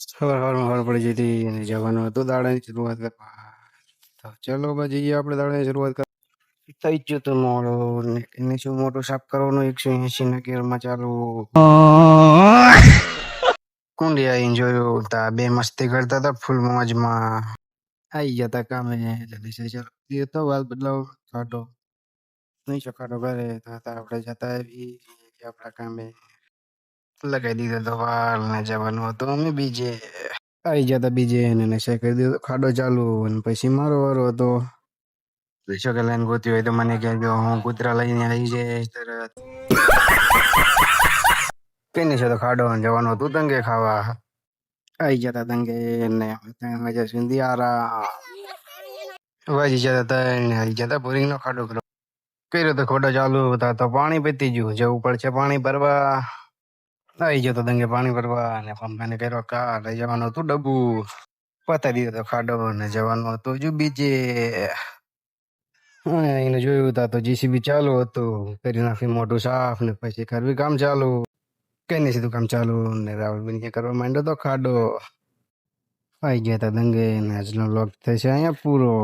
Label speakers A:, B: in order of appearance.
A: સવારમાં ખબર પડી જતી અને જવાનું હતું દાડાની શરૂઆત કરવા. તો ચલો ભાઈ જઈએ આપણે દાડાની શરૂઆત કરવા. થઈ જ ગયું તું મોડું ને એને શું મોટું સાફ કરવાનું 180 ના ગેરમાં ચાલુ. કુંડી આવીને જોયું તા બે મસ્તી કરતા હતા ફૂલ મોજમાં. આઈ ગયા તા કામે ચાલો તો વાલ બદલાવ કાઢો નહીં ચકાટો કરે તો આપણે જતા આવી આપણા કામે લગાવી દીધો તો વાલ ને જવાનું હતું અમે બીજે આવી જતા બીજે એને નશા કરી દીધો ખાડો ચાલુ અને પછી મારો વારો હતો. કે લાઈન ગોતી હોય તો મને કહેજો હું કૂતરા લઈને આવી જઈશ તરત. કેની છે તો ખાડો જવાનું હતું દંગે ખાવા. આવી જતા દંગે ને મજા સુધી આરામ વાજી જતા હતા આવી જતા બોરિંગ નો ખાડો કર્યો તો ખોટો ચાલુ હતા તો પાણી પીતી ગયું જવું પડશે પાણી ભરવા. આવી જતો દંગે પાણી ભરવા અને પંપાને કર્યો કાર લઈ જવાનું હતું ડબ્બુ પતાવી દીધો તો ખાડો ને જવાનું હતું હજુ બીજે. એને જોયું હતા તો જીસીબી ચાલુ હતું કરી નાખી મોટું સાફ ને પછી કરવી કામ ચાલુ કઈ સીધું કામ ચાલુ ને રાહુલબેન કરવા માંડ્યો તો ખાડો. આવી ગયા હતા દંગે ને આજનો વ્લોગ થશે અહીંયા પૂરો.